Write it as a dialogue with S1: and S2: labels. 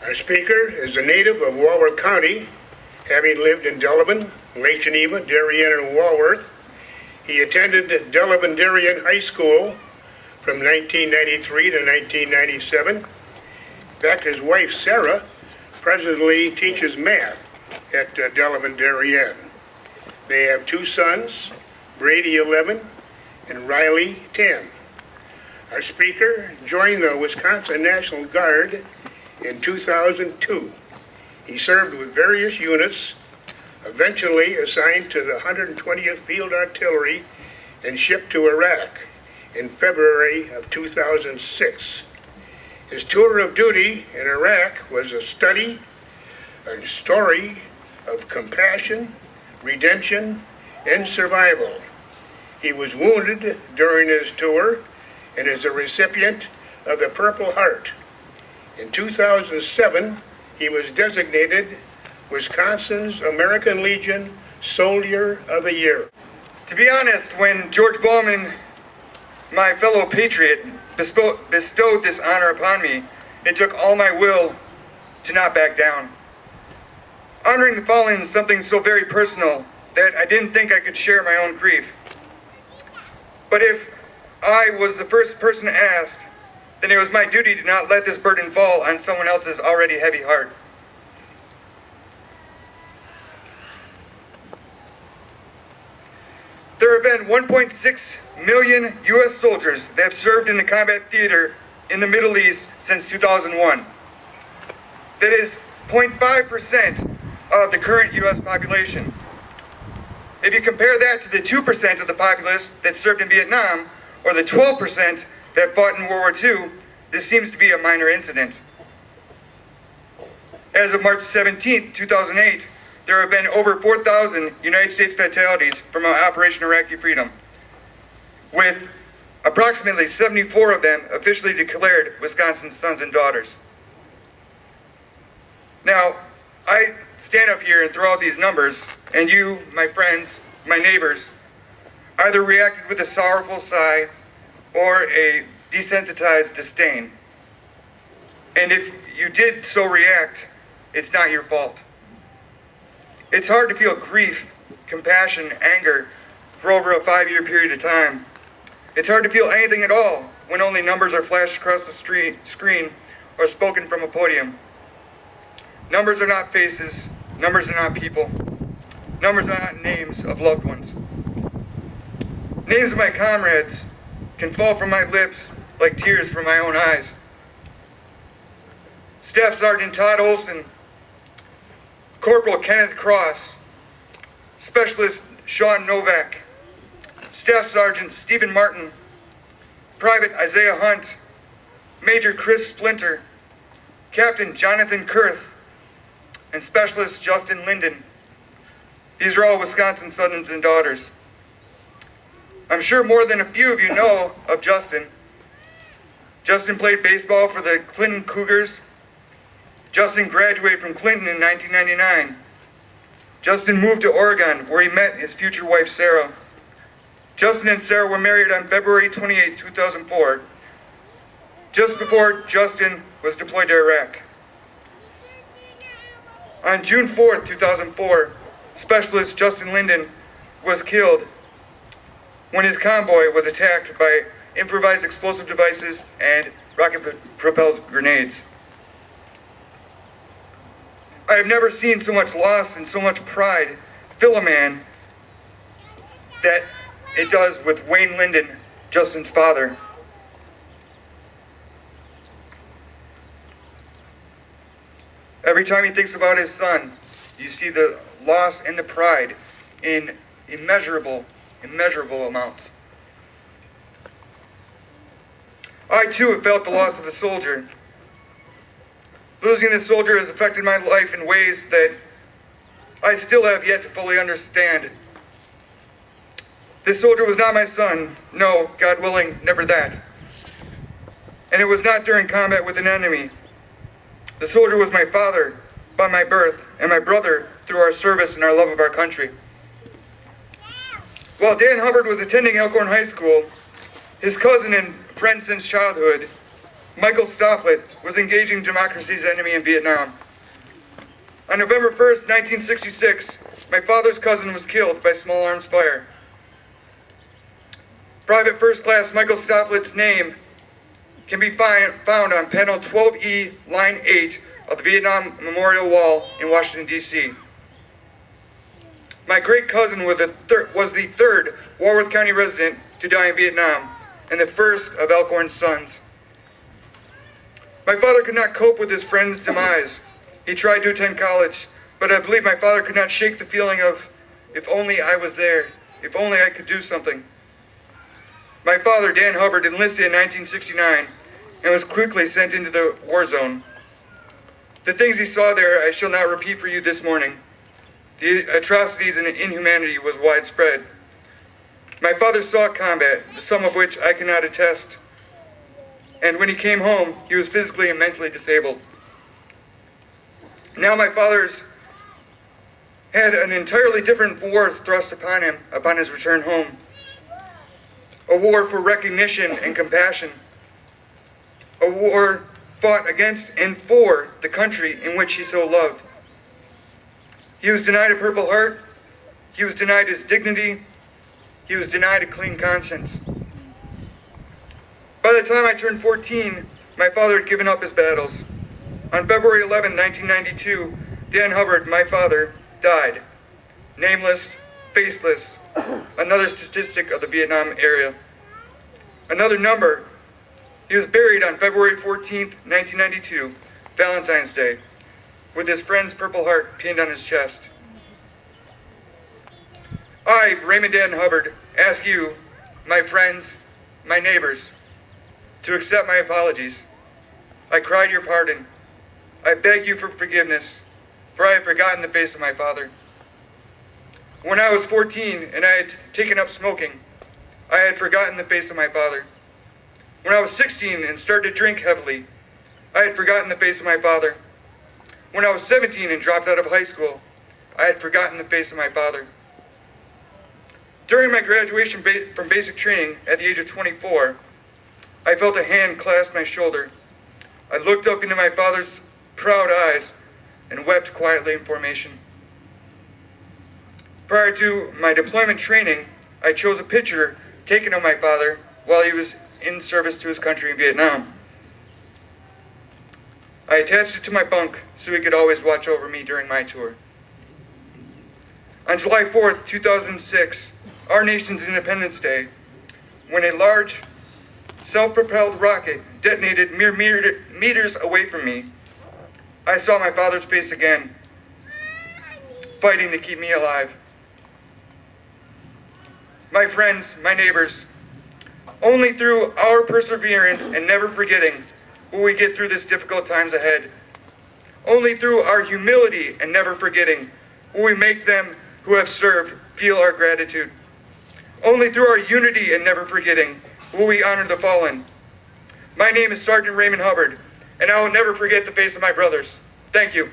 S1: Our speaker is a native of Walworth County, having lived in Delavan, Lake Geneva, Darien, and Walworth. He attended Delavan Darien High School from 1993 to 1997. In fact, his wife, Sarah, presently teaches math at Delavan Darien. They have two sons, Brady, 11, and Riley, 10. Our speaker joined the Wisconsin National Guard in 2002. He served with various units, eventually assigned to the 120th Field Artillery and shipped to Iraq in February of 2006. His tour of duty in Iraq was a study, a story of compassion, redemption, and survival. He was wounded during his tour and is a recipient of the Purple Heart. In 2007, he was designated Wisconsin's American Legion Soldier of the Year.
S2: To be honest, when George Bowman, my fellow patriot, bestowed this honor upon me, it took all my will to not back down. Honoring the fallen is something so very personal that I didn't think I could share my own grief. But if I was the first person asked, then it was my duty to not let this burden fall on someone else's already heavy heart. There have been 1.6 million U.S. soldiers that have served in the combat theater in the Middle East since 2001. That is 0.5% of the current U.S. population. If you compare that to the 2% of the populace that served in Vietnam, or the 12% that fought in World War II, this seems to be a minor incident. As of March 17, 2008, there have been over 4,000 United States fatalities from Operation Iraqi Freedom, with approximately 74 of them officially declared Wisconsin's sons and daughters. Now, I stand up here and throw out these numbers, and you, my friends, my neighbors, either reacted with a sorrowful sigh or a desensitized disdain. And if you did so react, it's not your fault. It's hard to feel grief, compassion, anger for over a 5-year period of time. It's hard to feel anything at all when only numbers are flashed across the screen or spoken from a podium. Numbers are not faces. Numbers are not people. Numbers are not names of loved ones. Names of my comrades can fall from my lips like tears from my own eyes. Staff Sergeant Todd Olson, Corporal Kenneth Cross, Specialist Sean Novak, Staff Sergeant Stephen Martin, Private Isaiah Hunt, Major Chris Splinter, Captain Jonathan Kurth, and Specialist Justin Linden. These are all Wisconsin sons and daughters. I'm sure more than a few of you know of Justin. Justin played baseball for the Clinton Cougars. Justin graduated from Clinton in 1999. Justin moved to Oregon, where he met his future wife, Sarah. Justin and Sarah were married on February 28, 2004, just before Justin was deployed to Iraq. On June 4, 2004, Specialist Justin Linden was killed when his convoy was attacked by improvised explosive devices and rocket-propelled grenades. I have never seen so much loss and so much pride fill a man that it does with Wayne Linden, Justin's father. Every time he thinks about his son, you see the loss and the pride in immeasurable amounts. I too have felt the loss of a soldier. Losing this soldier has affected my life in ways that I still have yet to fully understand. This soldier was not my son. No, God willing, never that. And it was not during combat with an enemy. The soldier was my father by my birth and my brother through our service and our love of our country. While Dan Hubbard was attending Elkhorn High School, his cousin and friend since childhood, Michael Stofflet was engaging democracy's enemy in Vietnam. On November 1st, 1966, my father's cousin was killed by small arms fire. Private First Class Michael Stofflet's name can be found on panel 12E, line 8 of the Vietnam Memorial Wall in Washington, D.C. My great cousin was the third Walworth County resident to die in Vietnam and the first of Elkhorn's sons. My father could not cope with his friend's demise. He tried to attend college, but I believe my father could not shake the feeling of, if only I was there, if only I could do something. My father, Dan Hubbard, enlisted in 1969 and was quickly sent into the war zone. The things he saw there I shall not repeat for you this morning. The atrocities and inhumanity was widespread. My father saw combat, some of which I cannot attest. And when he came home, he was physically and mentally disabled. Now my father's had an entirely different war thrust upon him upon his return home. A war for recognition and compassion. A war fought against and for the country in which he so loved. He was denied a Purple Heart. He was denied his dignity. He was denied a clean conscience. By the time I turned 14, my father had given up his battles. On February 11, 1992, Dan Hubbard, my father, died. Nameless, faceless, another statistic of the Vietnam era. Another number. He was buried on February 14, 1992, Valentine's Day, with his friend's Purple Heart pinned on his chest. I, Raymond Dan Hubbard, ask you, my friends, my neighbors, to accept my apologies. I cried your pardon. I beg you for forgiveness, for I have forgotten the face of my father. When I was 14 and I had taken up smoking, I had forgotten the face of my father. When I was 16 and started to drink heavily, I had forgotten the face of my father. When I was 17 and dropped out of high school, I had forgotten the face of my father. During my graduation from basic training at the age of 24, I felt a hand clasp my shoulder. I looked up into my father's proud eyes and wept quietly in formation. Prior to my deployment training, I chose a picture taken of my father while he was in service to his country in Vietnam. I attached it to my bunk so he could always watch over me during my tour. On July 4th, 2006, our nation's Independence Day, when a large, self-propelled rocket detonated mere meters away from me, I saw my father's face again, fighting to keep me alive. My friends, my neighbors, only through our perseverance and never forgetting will we get through this difficult times ahead. Only through our humility and never forgetting will we make them who have served feel our gratitude. Only through our unity and never forgetting will we honor the fallen. My name is Sergeant Raymond Hubbard, and I will never forget the face of my brothers. Thank you.